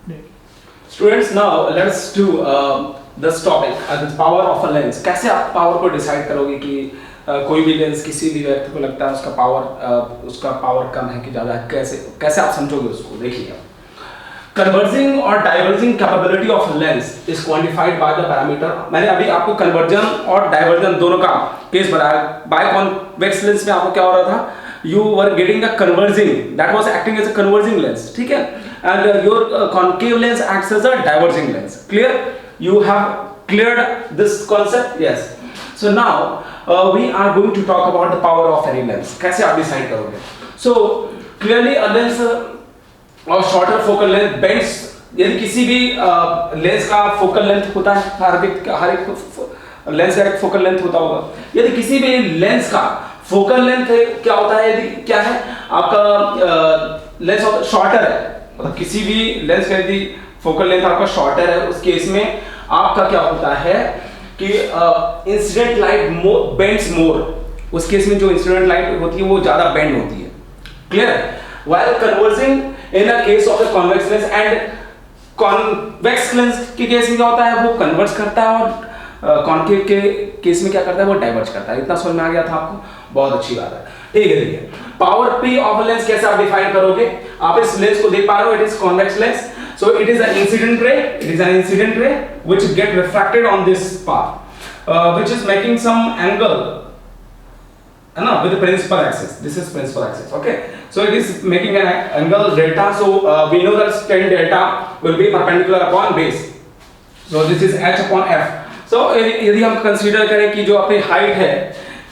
Students now let's do this topic the power of a lens. कैसे आप power को decide करोगे कि कोई भी लेंस किसी भी व्यक्ति को लगता है उसका पावर कम है कि ज़्यादा है, कैसे आप समझोगे उसको? देखिए, कन्वर्जिंग और diverging capability of lens is quantified by the parameter. मैंने अभी आपको कन्वर्जन और डाइवर्जन दोनों का केस बताया। बाय कॉन्वेक्स लेंस में आपको क्या हो रहा था, you were getting a converging, that was acting as a converging lens, ठीक है, and your concave lens acts as a diverging lens. Clear? You have cleared this concept? Yes. So now we are going to talk about the power of any lens. कैसे आप decide करोगे? So clearly a lens और shorter focal length bends, यदि किसी भी lens का focal length होता है, हर एक लेंस का एक फोकल लेंथ होता होगा। यदि किसी भी लेंस का फोकल लेंथ क्या होता है, यदि क्या है आपका लेंस शॉर्टर है, मतलब किसी भी लेंस का यदि फोकल लेंथ आपका शॉर्टर है, उस केस में आपका क्या होता है कि इंसिडेंट लाइट बेंड्स मोर। उस केस में जो इंसिडेंट लाइट होती है वो ज्यादा बेंड होती है। Clear? While converging in a case of the convex lens and convex lens के केस में क्या होता है, वो कन्वर्ज करता है, और कॉन्केव के केस में क्या करता है, वो डाइवर्ज करता है। इतना समझ में आ गया था आपको? बहुत अच्छी बात है। ठीक है, देखिए पावर P ऑफ लेंस कैसे आप डिफाइन करोगे? आप इस लेंस को देख पा रहे हो, it is convex lens, so it is an incident ray which get refracted on this path which is making some angle, है ना, with the principal axis. This is principal axis, okay? So it is making an angle delta, so we know that tan delta will be perpendicular upon base, so this is h upon f. So यदि हम consider करें कि जो अपनी height है,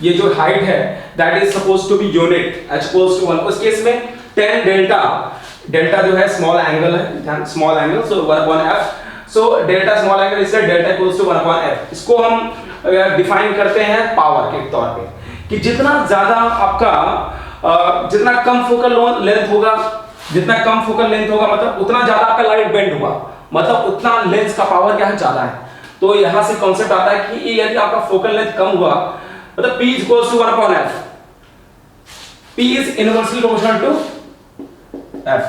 ये जो height है that is suppose to be unit h equals to 1, उस केस में tan डेल्टा जो है स्मॉल एंगल है, small angle, so 1 upon f, so delta small angle इसलिए delta equals to 1 upon f। इसको हम डिफाइन करते हैं पावर के तौर पे कि जितना ज्यादा आपका जितना कम फोकल लेंथ होगा, मतलब उतना ज्यादा आपका लाइट बेंड होगा, मतलब उतना लेंस का पावर क्या है, ज्यादा है। तो यहां से कॉन्सेप्ट आता है कि यदि आपका फोकल लेंथ कम हुआ, मतलब P is equals to 1 upon f, P is inversely proportional to f,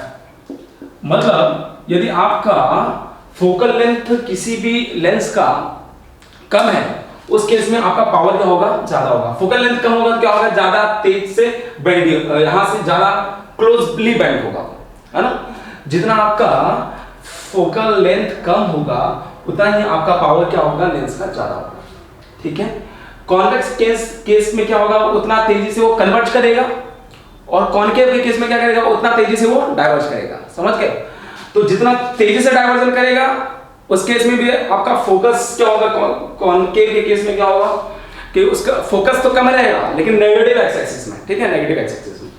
मतलब यदि आपका फोकल लेंथ किसी भी लेंस का कम है, उस केस में आपका पावर क्या होगा, ज्यादा होगा। फोकल लेंथ कम होगा तो क्या होगा, ज्यादा तेज से बेंड, यहां से ज्यादा क्लोजली बेंड होगा, है ना। जितना आपका फोकल लेंथ कम होगा उतना ही आपका पावर क्या होगा, लेंस का ज्यादा होगा। ठीक है। कॉन्वेक्स केस में क्या होगा, उतना तेजी से वो कन्वर्ज करेगा, और कॉन्केव के केस में क्या करेगा, उतना तेजी से वो डाइवर्ज करेगा। समझ गए? तो जितना तेजी से डाइवर्जन करेगा उस केस में भी आपका फोकस क्या होगा, कॉन्केव के केस में क्या होगा कि उसका फोकस तो कम रहेगा लेकिन नेगेटिव एक्स एक्सिस में, ठीक है, नेगेटिव एक्स एक्सिस में,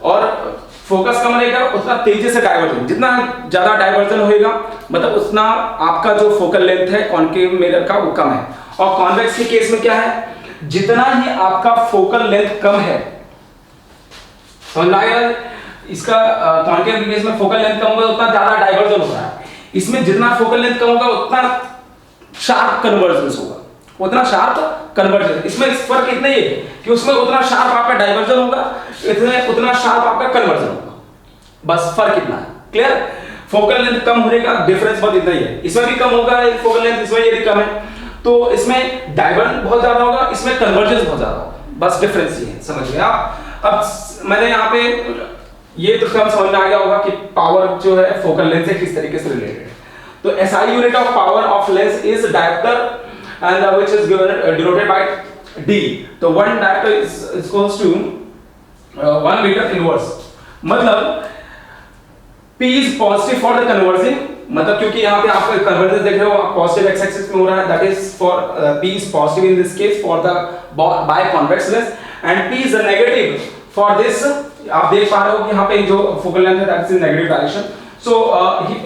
और फोकस कम रहेगा उतना तेजी से डाइवर्जन, जितना ज्यादा डाइवर्जन होएगा मतलब उतना आपका जो फोकल लेंथ है कॉन्केव मिरर का वो कम है। और कॉन्वेक्स के केस में क्या है, जितना ही आपका फोकल लेंथ कम है, समझ में आया? इसका कॉन्केव के केस में फोकल लेंथ कम होगा उतना ज्यादा डाइवर्जन हो रहा है, इसमें जितना फोकल लेंथ कम होगा उतना शार्प कन्वर्जेंस होगा, उतना शार्प कन्वर्जन। इसमें फर्क इतना ही है कि उसमें उतना शार्प आपका डाइवर्जन होगा, इसमें उतना शार्प आपका कन्वर्जन होगा, बस फर्क इतना है। क्लियर? फोकल लेंथ कम होने का डिफरेंस बस इतना ही है, इसमें भी कम होगा फोकल लेंथ, इसमें यदि कम है तो इसमें डाइवर्जन बहुत ज्यादा होगा, इसमें कन्वर्जेंस बहुत ज्यादा होगा, बस डिफरेंस ये है। समझ गए आप? अब मैंने यहाँ पे ये तो समझ में आ गया होगा कि पावर जो है फोकल लेंथ से किस तरीके से रिलेटेड है। तो SI unit of power of lens is dioptre and which is denoted by D। तो 1 dioptre is equals to 1 metre inverse, मतलब P is positive for the converging, मतलब क्योंकि यहाँ पे आप कन्वर्जेंस देख रहे हो पॉजिटिव एक्स एक्सिस में हो रहा है, that is for P is positive in this case for the by convex lens and P is negative for this. आप देख पा रहे हो कि यहाँ पे जो फोकल लेंथ है that is in negative direction, so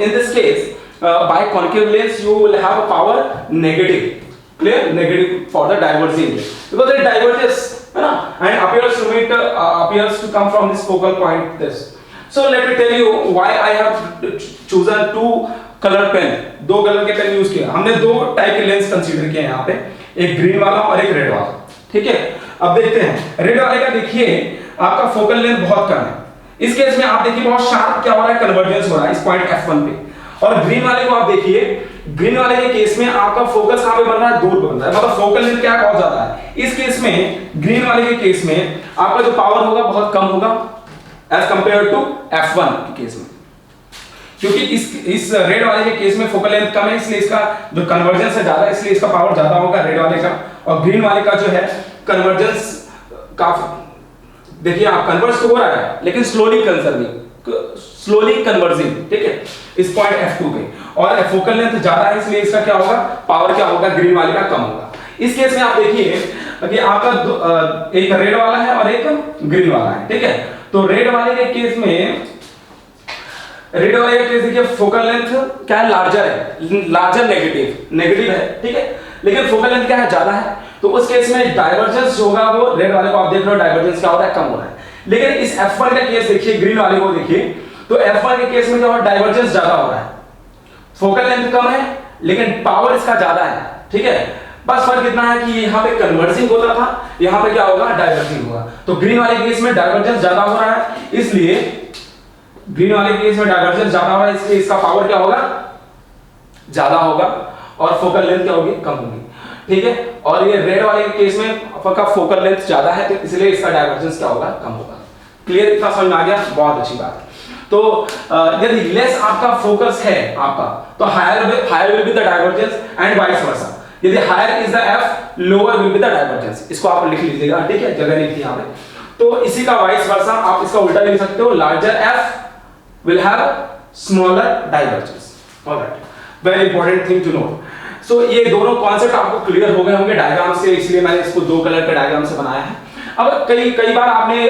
in this case by concave lens you will have a power negative, clear, negative for the diverging because it diverges, है ना, and appears to come from this focal point this. So let me tell you why I have chosen 2 color pen, 2 colour के pen use किया हमने। 2 type के lens consider किए हैं यहाँ पे, एक ग्रीन वाला और एक रेड वाला। ठीक है, अब देखते हैं रेड वाले का। देखिए आपका फोकल लेंथ बहुत कम है, इस केस में आप देखिए बहुत शार्प क्या हो रहा है, कन्वर्जेंस हो रहा है इस पॉइंट F1 पे। और ग्रीन वाले को आप देखिए, ग्रीन वाले के केस में आपका फोकस कहां पे बन रहा है, दूर पे बन रहा है, मतलब फोकल लेंथ क्या बहुत ज्यादा है। इस केस में ग्रीन वाले के केस में आपका जो पावर होगा बहुत कम होगा एज कंपेयर टू F1 के केस में, क्योंकि इस रेड वाले के केस में फोकल लेंथ कम है, इसलिए इसका जो कन्वर्जेंस है ज्यादा, इसलिए इसका पावर ज्यादा होगा रेड वाले का। और ग्रीन वाले का जो है कन्वर्जेंस काफी, देखिए आप कन्वर्ज तो हो रहा है लेकिन स्लोली कन्वर्जिंग, ठीक है, इस पॉइंट F2 पे, और फोकल लेंथ ज्यादा है इसलिए इसका क्या होगा, पावर क्या होगा, ग्रीन वाले का कम होगा। इस केस में आप देखिए कि आपका एक रेड वाला है और एक ग्रीन वाला है, ठीक है। तो रेड वाले के केस में, रेड वाले के केस देखिए फोकल लेंथ क्या है, लार्जर है, लार्जर नेगेटिव है, ठीक है, लेकिन फोकल लेंथ क्या है, ज्यादा है। तो उस केस में डाइवर्जेंस जो होगा वो रेड वाले को आप देख रहे हो डाइवर्जेंस क्या हो रहा है, कम हो रहा है। लेकिन इस F1 का केस देखिए, ग्रीन वाले को देखिए, तो F1 के केस में क्या हो रहा है, डाइवर्जेंस ज्यादा हो रहा है, फोकल लेंथ कम है लेकिन पावर इसका ज्यादा है, ठीक है। बस फर्क इतना है कि यहाँ पे कन्वर्जिंग होता था, यहाँ पे क्या होगा, डाइवर्जिंग होगा। तो ग्रीन वाले केस में डाइवर्जेंस ज्यादा हो रहा है, इसलिए ग्रीन वाले केस में डाइवर्जेंस ज्यादा हो रहा है, इसलिए इसका पावर क्या होगा, ज्यादा होगा, और फोकल लेंथ क्या होगी, कम होगी, ठीक है। और ये रेड वाले के केस में आपका फोकल लेंथ ज्यादा है, तो इसलिए इसका डाइवर्जेंस क्या होगा, कम होगा। क्लियर, इतना समझ में आ गया, बहुत अच्छी बात है। तो यदि लेस आपका फोकस है आपका, तो higher will be the divergence and vice versa. यदि higher is the F, lower will be the divergence. इसको आप लिख लीजिएगा, ठीक है, जगह नहीं थी यहां पे। तो इसी का वाइस वर्सा आप इसका उल्टा लिख सकते हो, larger F will have smaller divergence। Alright, very important thing to know. So ये दोनों कॉन्सेप्ट आपको क्लियर हो गए होंगे डायग्राम से, इसलिए मैंने इसको दो कलर के डायग्राम से बनाया है। अब कई बार आपने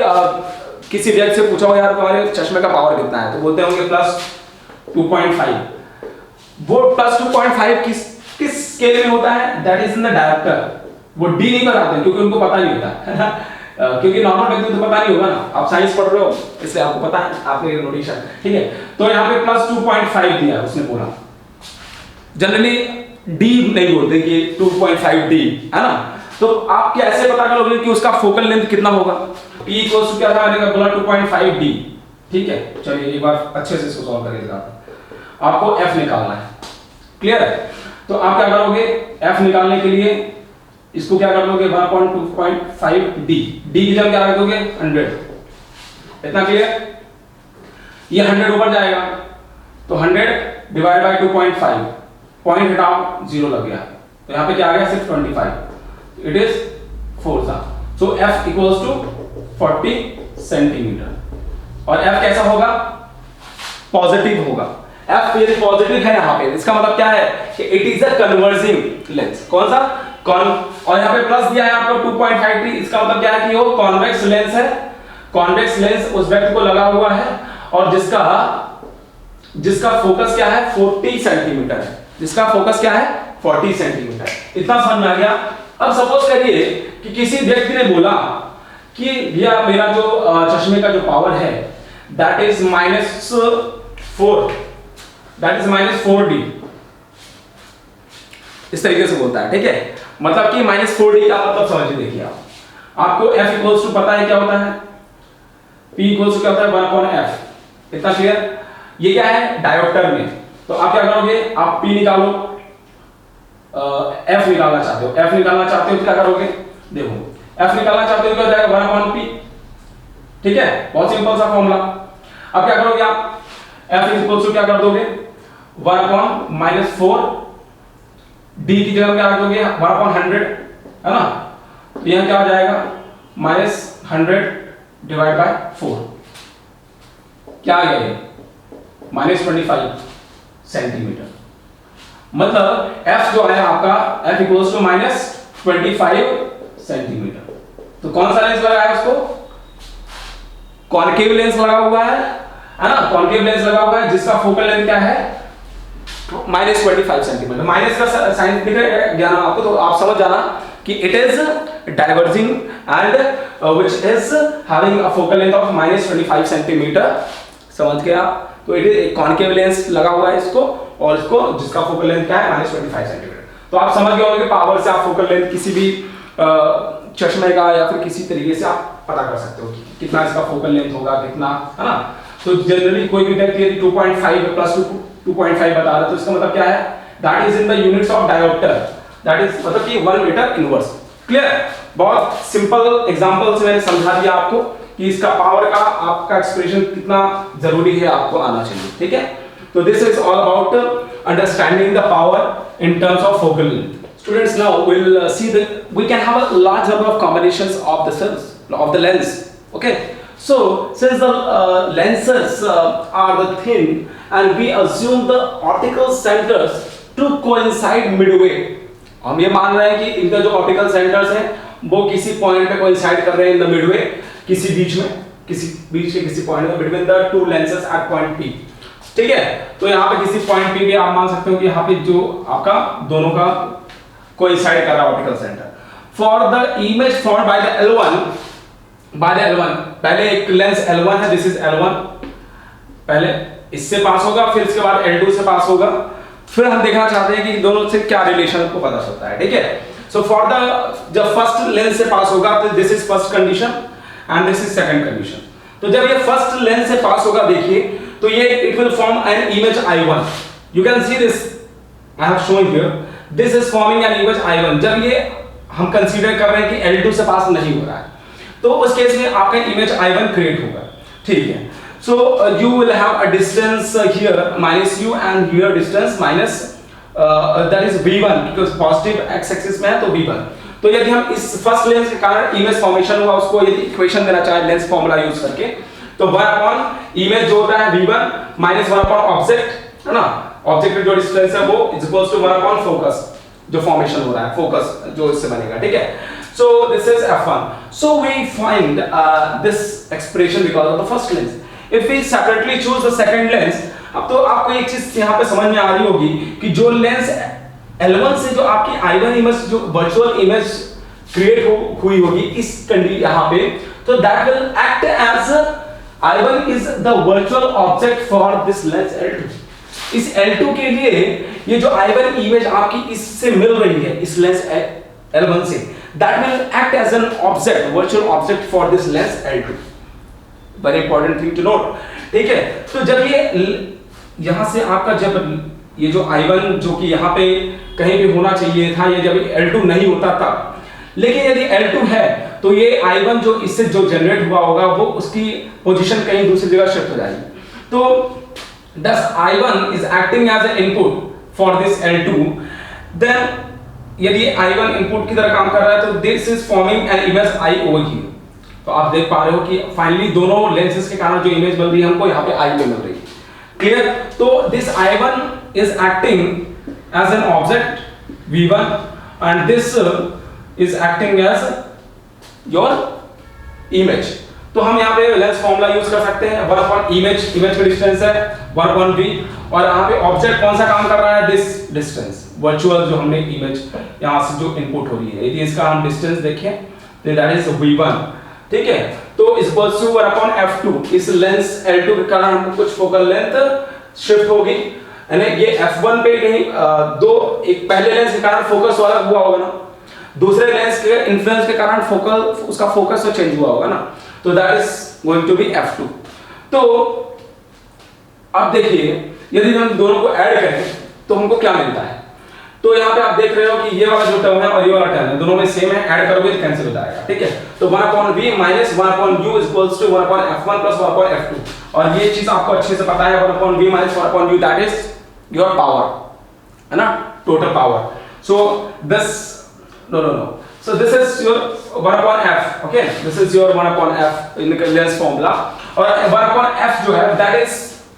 किसी व्यक्ति से पूछा हो, यार तुम्हारे चश्मे का पावर कितना है, तो बोलते होंगे +2.5। वो +2.5 किस स्केल में होता है, that is in the dioptre. वो D नहीं बताते क्योंकि उनको पता नहीं होता क्योंकि नॉर्मल व्यक्ति को तो पता नहीं होगा ना, आप साइंस पढ़ रहे हो इसलिए आपको पता है, आपने नोटेशन, ठीक है। तो यहाँ पे +2.5 दिया है, उसने बोला। जनरली D नहीं बोलते कि 2.5D है ना, तो आप कैसे पता करोगे कि उसका फोकल लेंथ कितना होगा। P इक्वल्स टू क्या था, मैंने बोला 2.5D, ठीक है। चलिए एक बार अच्छे से इसको सॉल्व करके दिखाते हैं। आपको F निकालना है, क्लियर है। तो आप क्या करोगे, F निकालने के लिए इसको क्या कर दोगे, 1.2.5D, D की जगह क्या रख दोगे, 100। इतना क्लियर। ये 100 ऊपर जाएगा तो 100 डिवाइड बाय 2.5, पॉइंट हटाओ, 0 लग गया, तो यहाँ पे क्या आ गया, 625। इट इज 4 सा। सो F इक्वल्स टू 40 सेंटीमीटर। और F कैसा होगा, पॉजिटिव होगा। F यदि पॉजिटिव है यहाँ पे, इसका मतलब क्या है कि it is a converging lens. कौन सा, और यहाँ पे प्लस दिया है आपको 2.5D, इसका मतलब क्या है कि वो कॉन्वेक्स लेंस है। कॉन्वेक्स लेंस उस व्यक्ति को लगा हुआ है और जिसका फोकस क्या है, 40 सेंटीमीटर है। जिसका फोकस क्या है, 40 सेंटीमीटर। इतना समझ में आ गया। अब सपोज करिए कि किसी व्यक्ति ने बोला कि भैया मेरा जो चश्मे का जो पावर है दैट इज -4D, इस तरीके से बोलता है, ठीक है। मतलब कि -4D का मतलब समझिए, देखिए आपको F इक्वल्स टू पता है क्या होता है, P इक्वल्स टू क्या होता है, 1/F। इतना क्लियर। ये क्या है, डायोप्टर में। तो आप क्या करोगे, आप P निकालो, F निकालना चाहते हो, F निकालना चाहते हो तो क्या करोगे, देखो F निकालना चाहते हो क्या हो जाएगा, 1/P, ठीक है, बहुत सिंपल सा फॉर्मूला। अब क्या करोगे आप, F इक्वल्स टू क्या कर दोगे, 1/-4, D की जगह क्या रख दोगे, 1/100, है ना। तो यहां क्या हो जाएगा, -100 डिवाइड बाय 4, क्या आ गया ये, -25 सेंटीमीटर। मतलब F जो है आपका, F इक्वल्स टू -25 सेंटीमीटर। तो कौन सा लेंस लगा है उसको, कॉनकेव लेंस लगा हुआ है ना, कॉनकेव लेंस लगा हुआ है जिसका फोकल लेंथ क्या है, -25 सेंटीमीटर। माइनस का साइन दिख रहा है ज्ञान आपको, तो आप समझ जाना कि it is diverging and which is having a focal length of -25 centimetre. समझ गए आप। तो इट इज कॉनकेव लेंस लगा हुआ है इसको, और इसको जिसका फोकल लेंथ क्या है, -25 सेंटीमीटर। तो आप समझ गए होंगे कि पावर से आप फोकल लेंथ किसी भी चश्मे का या फिर किसी तरीके से आप पता कर सकते हो कि कितना इसका फोकल लेंथ होगा, कितना, है ना। तो जनरली कोई भी व्यक्ति यदि 2.5 2.5 बता रहा है, तो इसका मतलब क्या है, that is in the units of dioptre, that is मतलब कि 1 मीटर इनवर्स। क्लियर? बहुत सिंपल एग्जांपल से मैंने समझा दिया आपको कि इसका पावर का आपका एक्सप्रेशन कितना जरूरी है, आपको आना चाहिए। ठीक है, तो this is all about understanding the power in terms of focal length. Students, now we'll see that we can have a large number of combinations of the cells of the lens. Okay, so since the lenses are the thin and we assume the optical centers to coincide midway, हम ये मान रहे हैं कि इनका जो optical centres हैं वो किसी पॉइंट पे कोइंसाइड कर रहे हैं इन द मिडवे, किसी बीच के किसी पॉइंट में between the two lenses at point P। ठीक है, तो यहाँ पे किसी पॉइंट P भी आप मान सकते हो कि यहाँ पे जो आपका दोनों का कोइंसाइड कर रहा है optical centre. For the image formed by the L1, पहले एक लेंस L1 है, दिस इज L1, पहले इससे पास होगा, फिर इसके बाद L2 से पास होगा, फिर हम देखना चाहते हैं कि दोनों से क्या रिलेशन आपको पता चलता है। ठीक है, सो फॉर द जब फर्स्ट लेंस से पास होगा तो this is first condition and this is second condition. तो जब ये फर्स्ट लेंस से पास होगा, देखिए तो ये it will form an image I1, you can see this, I have shown here, this is forming an image I1। जब ये हम कंसीडर कर रहे हैं कि L2 से पास नहीं हो रहा है, तो उस केस में आपका इमेज I1 क्रिएट होगा। ठीक है, so you will have a distance here minus u and here distance minus that is v1, because positive x axis में है तो v1। तो यदि हम इस फर्स्ट लेंस के कारण इमेज फॉर्मेशन हुआ, उसको यदि इक्वेशन देना चाहे लेंस फॉर्मूला यूज करके, तो 1 अपॉन इमेज जो होता है v1 माइनस 1 अपॉन ऑब्जेक्ट, है ना, ऑब्जेक्ट का जो डिस्टेंस है वो is equals to 1 upon focus, जो फॉर्मेशन हो रहा है फोकस जो इससे बनेगा। ठीक है, so this is f1, so we find this expression because of the first lens। If we separately choose the second lens, अब तो आपको एक चीज यहाँ पे समझ में आ रही होगी कि जो लेंस L1 से जो आपकी I1 इमेज जो वर्चुअल इमेज क्रिएट हुई होगी इस कंडीशन यहाँ पे, तो that will act as I1 is the virtual object for this lens L2। इस L2 के लिए ये जो I1 इमेज आपकी इससे मिल रही है इस लेंस L1 से, that will act as an object, virtual object for this lens L2। very important thing to note। ठीक है, तो जब ये यहां से आपका जब ये जो I1 जो कि यहाँ पे कहीं भी होना चाहिए था, ये जब L2 नहीं होता था, लेकिन यदि L2 है तो ये I1 जो इससे जो जनरेट हुआ होगा वो उसकी पोजीशन कहीं दूसरी जगह शिफ्ट हो जाएगी। तो thus I1 is acting as an input for this L2, then यदि I1 इनपुट की तरह काम कर रहा है तो this is forming an image I over here। तो आप देख पा रहे हो कि फाइनली दोनों लेंसेज के कारण जो इमेज बन रही है हमको यहाँ पे I में मिल रही है। क्लियर? तो this I1 is acting as an object V1 and this is acting as your image। तो हम यहाँ पे लेंस फॉर्मूला यूज कर सकते हैं, 1 अपॉन इमेज की डिस्टेंस है 1 अपॉन v, और यहाँ पे ऑब्जेक्ट कौन सा काम कर रहा है, दिस डिस्टेंस वर्चुअल जो हमने इमेज यहाँ से जो इनपुट हो रही है, यदि इसका हम डिस्टेंस देखें तो दैट इज v1। ठीक है, तो इस इक्वल्स टू 1 अपॉन f2, इस लेंस L2 के कारण हमको कुछ फोकल लेंथ शिफ्ट होगी, यानी ये f1 पे कहीं दो, एक पहले लेंस के कारण फोकस वाला हुआ होगा ना, दूसरे लेंस के इन्फ्लुएंस के कारण फोकल उसका फोकस तो चेंज हुआ होगा ना, तो that is going to be f2। तो अब देखिए यदि हम दोनों को ऐड करें तो हमको क्या मिलता है, तो यहाँ पे आप देख रहे हो कि ये वाला जो टर्म है और ये वाला टर्म है दोनों में सेम है, ऐड करोगे तो कैंसिल हो जाएगा। ठीक है, तो 1 upon v minus 1 upon u is equals to 1 upon f1 plus 1 upon f2, और ये चीज आपको अच्छे से पता है 1 upon v minus 1 upon u that is your power, है ना, total power. So this no so this is your 1 upon f, okay, this is your 1 upon f in the lens formula, और 1 upon f जो है that is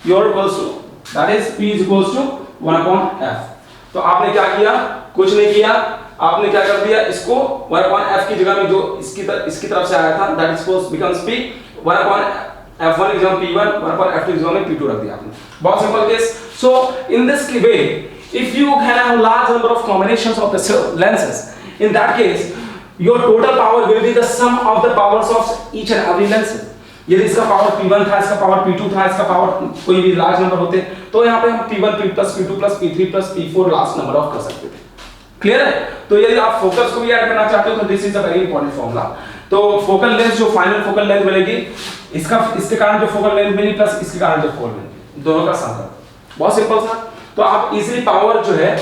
your equals to, that is p is equals to 1 upon f। तो आपने क्या किया, कुछ नहीं किया, आपने क्या कर दिया, इसको 1 upon f की जगह में जो इसकी तरफ से आया था that is supposed becomes p, 1 upon f1 की जगह p1, 1 upon f2 की जगह में p2 रख दिया आपने। बहुत simple case. So in this way if you can have large number of combinations of the lenses, in that case your total power will be the sum of the powers of each and every lens। यदि इसका power p1 था, इसका power p2 था, इसका power कोई भी large number होते तो यहाँ पे हम p1 p+ p2 p3 p4 last number of कर सकते थे। क्लियर है? तो यदि आप फोकस को भी ऐड करना चाहते हो तो this is a very important formula. तो फोकल लेंथ जो फाइनल फोकल लेंथ मिलेगी, इसके कारण जो फोकल लेंथ मिली प्लस इसके कारण जो फोकल लेंथ, दोनों का सम करो, बहुत सिंपल सा। तो आप इजीली पावर जो है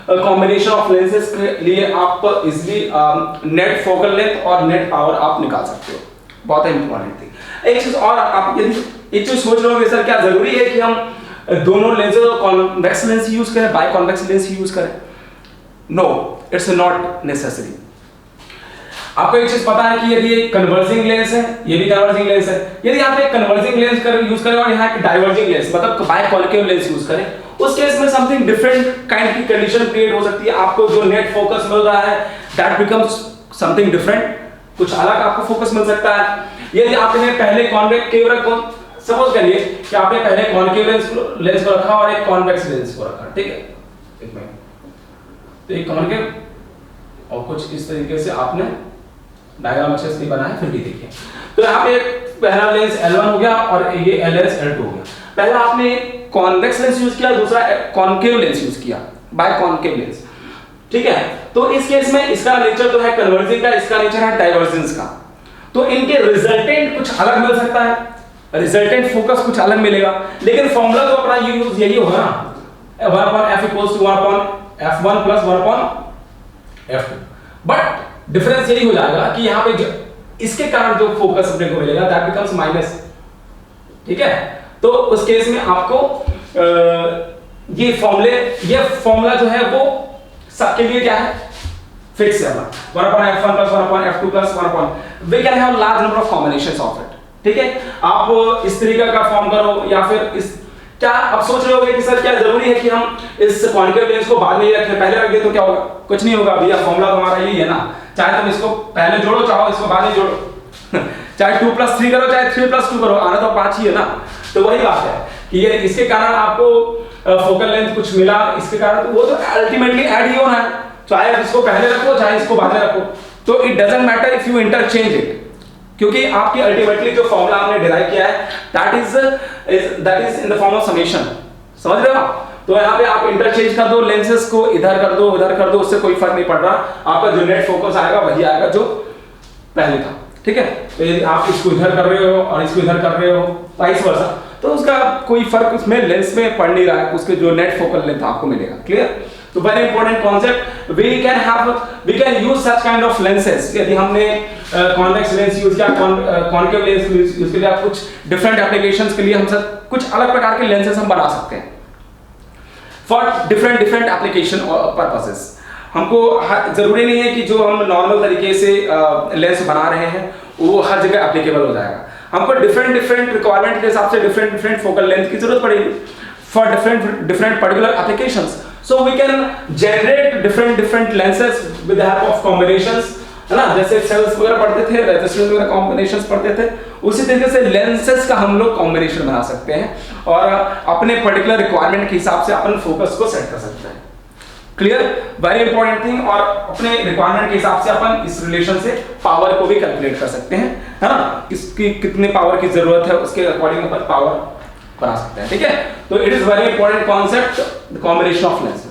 कॉम्बिनेशन ऑफ लेंसेज के लिए आप इजीली नेट फोकल लेंथ और नेट पावर आप निकाल सकते हो। बहुत इंपॉर्टेंट थी। एक चीज और, आप यदि एक चीज सोच रहे हो सर क्या जरूरी है कि हम दोनों लेंसेज कॉन्वेक्स लेंस यूज करें, बाय कॉन्वेक्स लेंस यूज करें? No, it's not necessary. आपको एक चीज पता है कि यदि ये कन्वर्जिंग लेंस है, ये भी कन्वर्जिंग लेंस है, यदि आप एक कन्वर्जिंग लेंस यूज करें और यहाँ एक डाइवर्जिंग लेंस मतलब बाय कॉन्केव लेंस यूज करें, उस केस में समथिंग डिफरेंट काइंड की कंडीशन क्रिएट हो सकती है। आपको जो नेट फोकस मिल रहा है दैट बिकम्स समथिंग डिफरेंट, कुछ अलग आपको फोकस मिल सकता है। यदि आपने पहले कॉन्वेक्टिव रखो, सपोज करिए कि आपने पहले कॉन्केव लेंस को रखा और एक कॉन्वेक्स लेंस को रखा, ठीक है, एक मिनट, तो एक कॉन्केव और कुछ इस तरीके से आपने डायग्राम अच्छे से नहीं बनाया, फिर भी देखिए। तो यहाँ पे पहला लेंस L1 हो गया और ये LS L2 हो गया। पहला आपने कॉन्वेक्स लेंस यूज किया, दूसरा कॉन्केव लेंस यूज किया, बाय कॉन्केव लेंस, ठीक है। तो इस केस में इसका नेचर तो है कन्वर्जिंग का, इसका नेचर है डाइवर्जेंस का। तो इनके रिजल्टेंट कुछ अलग मिल सकता है, रिजल्टेंट फोकस कुछ अलग मिलेगा, लेकिन फॉर्मूला तो अपना यूज यही होगा ना, 1/f = 1/f1 + 1/f2। But difference यही हो जाएगा कि यहाँ पे इसके कारण जो फोकस अपने को मिलेगा दैट बिकम्स माइनस, ठीक है। तो उस केस में आपको ये फॉर्मूला जो है वो सबके लिए क्या है, फिक्स है, 1/f1 + 1/f2 + 1/, we can have large number of combinations of it, ठीक है। आप इस तरीके का फॉर्म करो या फिर इस, क्या आप सोच रहे होगे कि सर क्या जरूरी है कि हम इस कॉन्केव लेंस को बाद में ही रखें, पहले रख दे तो क्या होगा? कुछ नहीं होगा भैया, फॉर्मूला हमारा यही है ना, चाहे तुम इसको पहले जोड़ो, चाहो इसको बाद में जोड़ो चाहे 2 + 3 करो, चाहे 3 + 2 करो, आना तो 5 ही है ना। तो वही बात है कि ये इसके कारण आपको फोकल लेंथ कुछ मिला, इसके कारण वो तो अल्टीमेटली ऐड ही होना है, चाहे इसको पहले रखो चाहे इसको बाद में रखो। तो it doesn't matter if you interchange it, क्योंकि आपकी अल्टीमेटली जो फॉर्मूला आपने डिराइव किया है that is in the form of summation, समझ रहे हो आप? तो यहाँ पे आप इंटरचेंज कर दो, लेंसेज को इधर कर दो उधर कर दो, उससे कोई फर्क नहीं पड़ रहा, आपका जो नेट फोकस आएगा वही आएगा जो पहले था, ठीक है। तो यदि आप इसको इधर कर रहे हो और इसको इधर कर रहे हो, वाइस वर्सा, तो उसका कोई फर्क उसमें लेंस में पड़ नहीं रहा है, उसके जो नेट फोकल लेंथ आपको मिलेगा, क्लियर। तो very important concept, we can use such kind of lenses. यदि हमने कॉन्वेक्स लेंस यूज किया, कॉन्केव लेंस यूज किया, कुछ डिफरेंट एप्लीकेशंस के लिए हम सब कुछ अलग प्रकार के लेंसेज हम बना सकते हैं फॉर डिफरेंट एप्लीकेशन पर्पसेस। हमको जरूरी नहीं है कि जो हम नॉर्मल तरीके से लेंस बना रहे हैं वो हर जगह एप्लीकेबल हो जाएगा। हमको डिफरेंट रिक्वायरमेंट के हिसाब से डिफरेंट फोकल लेंथ की जरूरत पड़ेगी for different particular applications. So we can generate different lenses with the help of combinations, है ना। जैसे सेल्स वगैरह पढ़ते थे, रेजिस्टेंस वगैरह कॉम्बिनेशंस पढ़ते थे, उसी तरीके से लेंसेज का हम लोग कॉम्बिनेशन बना सकते हैं और अपने पर्टिकुलर रिक्वायरमेंट के हिसाब से अपन फोकस को सेट कर सकते हैं, क्लियर, वेरी इंपॉर्टेंट थिंग। और अपने रिक्वायरमेंट के हिसाब से अपन इस रिलेशन से पावर को भी कैलकुलेट कर सकते हैं, है ना। इसकी कितने पावर की जरूरत है उसके अकॉर्डिंग अपन पावर बना सकते हैं, ठीक है। तो it is very important concept, the combination of lens.